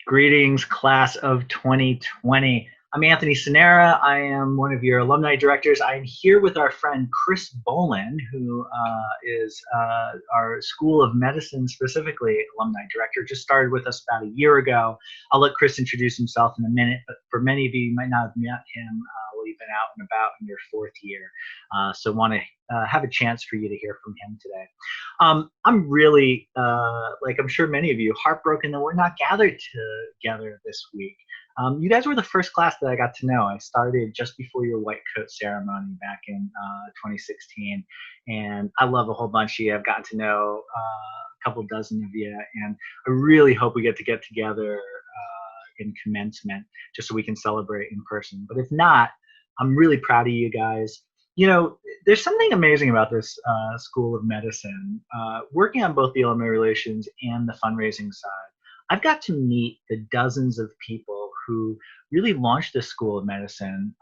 Greetings, class of 2020. I'm Anthony Sanera. I am one of your alumni directors. I'm here with our friend Chris Boland, who is our School of Medicine, specifically alumni director. Just started with us about a year ago. I'll let Chris introduce himself in a minute, but for many of you, you might not have met him while you've been out and about in your fourth year. So want to have a chance for you to hear from him today. I'm really, like I'm sure many of you, heartbroken that we're not gathered together this week. You guys were the first class that I got to know. I started just before your white coat ceremony back in 2016, and I love a whole bunch of you. I've gotten to know a couple dozen of you, and I really hope we get together in commencement just so we can celebrate in person. But if not, I'm really proud of you guys. You know, there's something amazing about this School of Medicine. Working on both the alumni relations and the fundraising side, I've got to meet the dozens of people who really launched this School of Medicine.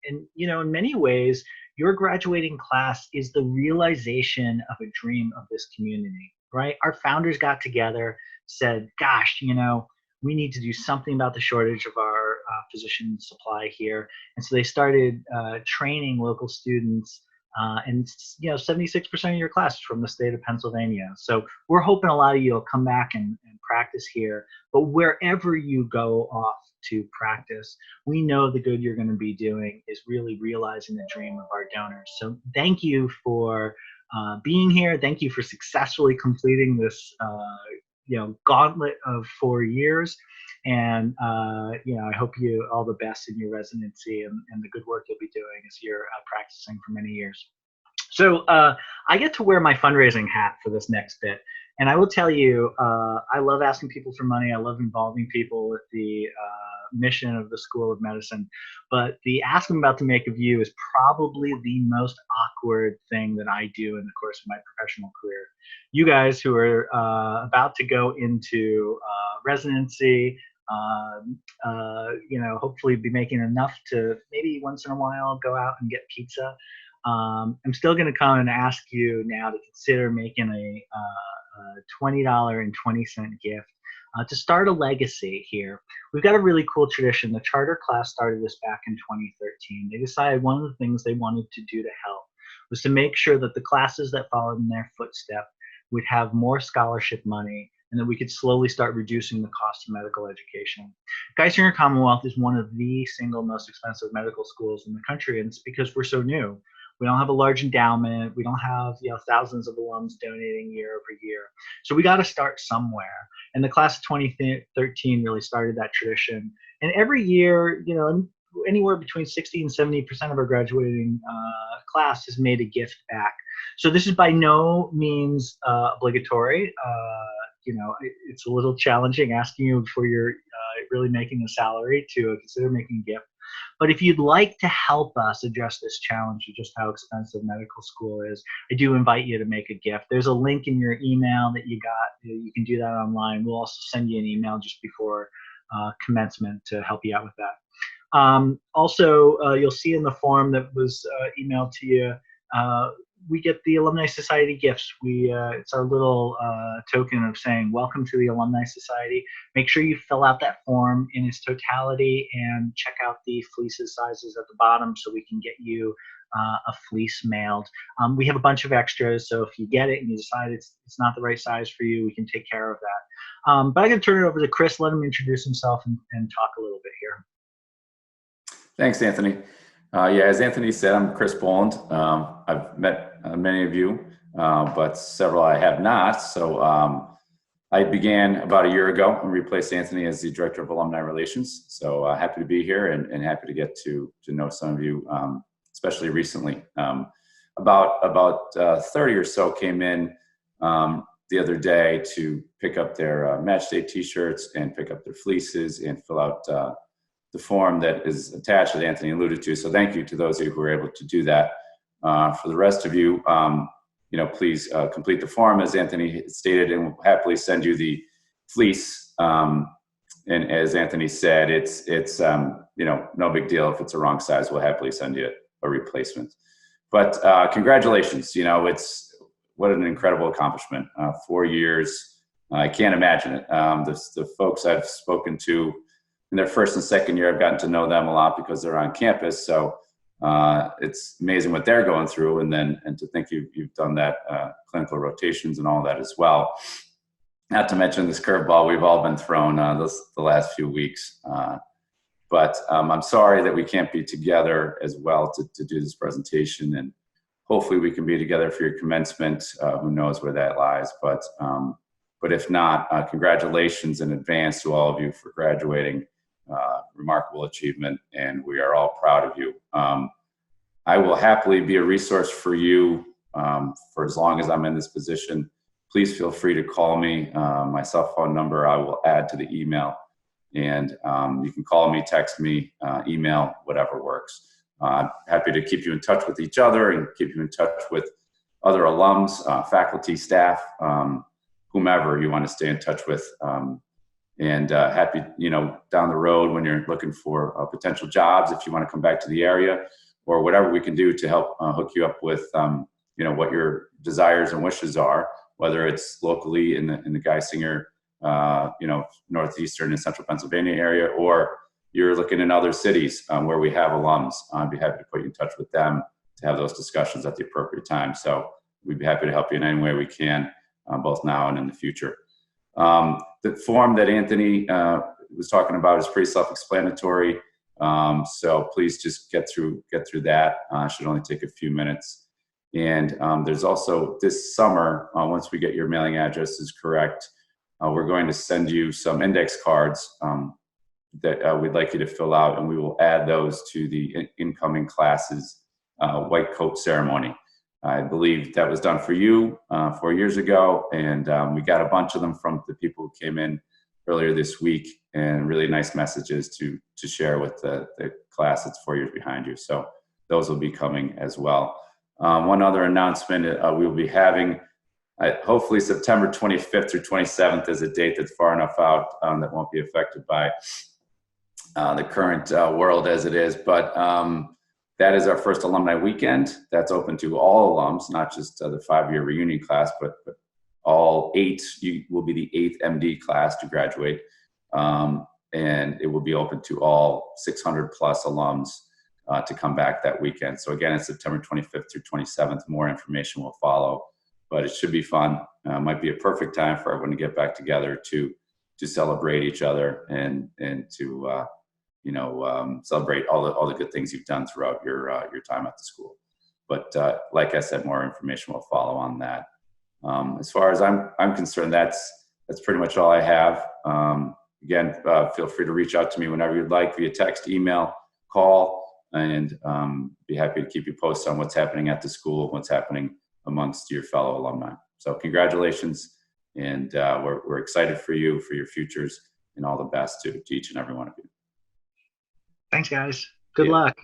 And, you know, in many ways, your graduating class is the realization of a dream of this community, right? Our founders got together, said, gosh, you know, we need to do something about the shortage of our physician supply here. And so they started training local students, and you know, 76% of your class is from the state of Pennsylvania. So we're hoping a lot of you will come back and practice here. But wherever you go off to practice, we know the good you're going to be doing is really realizing the dream of our donors. So thank you for being here. Thank you for successfully completing this gauntlet of 4 years. And you know, I hope you all the best in your residency and the good work you'll be doing as you're practicing for many years. So I get to wear my fundraising hat for this next bit. And I will tell you, I love asking people for money. I love involving people with the mission of the School of Medicine. But the ask I'm about to make of you is probably the most awkward thing that I do in the course of my professional career. You guys who are about to go into residency, you know, hopefully be making enough to maybe once in a while go out and get pizza. I'm still going to come and ask you now to consider making a $20.20 gift to start a legacy here. We've got a really cool tradition. The charter class started this back in 2013. They decided one of the things they wanted to do to help was to make sure that the classes that followed in their footstep would have more scholarship money, and that we could slowly start reducing the cost of medical education. Geisinger Commonwealth is one of the single most expensive medical schools in the country, and it's because we're so new. We don't have a large endowment. We don't have, you know, thousands of alums donating year over year. So we got to start somewhere. And the class of 2013 really started that tradition. And every year, you know, anywhere between 60 and 70% of our graduating class has made a gift back. So this is by no means obligatory. You know, it's a little challenging asking you before you're really making a salary to consider making a gift. But if you'd like to help us address this challenge of just how expensive medical school is, I do invite you to make a gift. There's a link in your email that you got. You can do that online. We'll also send you an email just before commencement to help you out with that. Also, you'll see in the form that was emailed to you, we get the Alumni Society gifts. It's our little token of saying welcome to the Alumni Society. Make sure you fill out that form in its totality and check out the fleeces sizes at the bottom so we can get you a fleece mailed. We have a bunch of extras, so if you get it and you decide it's not the right size for you, we can take care of that. But I'm going to turn it over to Chris. Let him introduce himself and talk a little bit here. Thanks, Anthony. Yeah, as Anthony said, I'm Chris Boland. I've met many of you, but several I have not. So I began about a year ago and replaced Anthony as the Director of Alumni Relations. So happy to be here and happy to get to know some of you, especially recently. About 30 or so came in the other day to pick up their match day t-shirts and pick up their fleeces and fill out the form that is attached that Anthony alluded to. So thank you to those of you who were able to do that. For the rest of you, you know, please complete the form as Anthony stated, and we'll happily send you the fleece. And as Anthony said, it's you know, no big deal if it's a wrong size. We'll happily send you a replacement. But congratulations, you know, what an incredible accomplishment. 4 years I can't imagine it. The folks I've spoken to in their first and second year, I've gotten to know them a lot because they're on campus. So it's amazing what they're going through, and to think you've done that clinical rotations and all that as well. Not to mention this curveball we've all been thrown the last few weeks. But I'm sorry that we can't be together as well to do this presentation, and hopefully we can be together for your commencement. Who knows where that lies, but if not, congratulations in advance to all of you for graduating. Remarkable achievement, and we are all proud of you. I will happily be a resource for you for as long as I'm in this position. Please feel free to call me. My cell phone number I will add to the email, and you can call me, text me, email, whatever works. I'm happy to keep you in touch with each other and keep you in touch with other alums, faculty, staff, whomever you want to stay in touch with. And happy, down the road when you're looking for potential jobs, if you want to come back to the area, or whatever we can do to help hook you up with, what your desires and wishes are, whether it's locally in the Geisinger, northeastern and central Pennsylvania area, or you're looking in other cities where we have alums. I'd be happy to put you in touch with them to have those discussions at the appropriate time. So we'd be happy to help you in any way we can, both now and in the future. The form that Anthony was talking about is pretty self-explanatory. So please just get through that. Should only take a few minutes. And there's also this summer, once we get your mailing addresses correct, we're going to send you some index cards that we'd like you to fill out, and we will add those to the incoming classes white coat ceremony. I believe that was done for you 4 years ago, and we got a bunch of them from the people who came in earlier this week, and really nice messages to share with the class that's 4 years behind you. So those will be coming as well. One other announcement, we will be having, hopefully September 25th through 27th is a date that's far enough out that won't be affected by the current world as it is, but that is our first alumni weekend. That's open to all alums, not just the 5-year reunion class, but all 8. You will be the 8th MD class to graduate, and it will be open to all 600 plus alums to come back that weekend. So again, it's September 25th through 27th. More information will follow, but it should be fun. Might be a perfect time for everyone to get back together to celebrate each other and to celebrate all the good things you've done throughout your time at the school. But like I said, more information will follow on that. As far as I'm concerned, that's pretty much all I have. Again, feel free to reach out to me whenever you'd like, via text, email, call, and be happy to keep you posted on what's happening at the school, what's happening amongst your fellow alumni. So congratulations, and we're excited for you, for your futures, and all the best to each and every one of you. Thanks, guys. Good luck.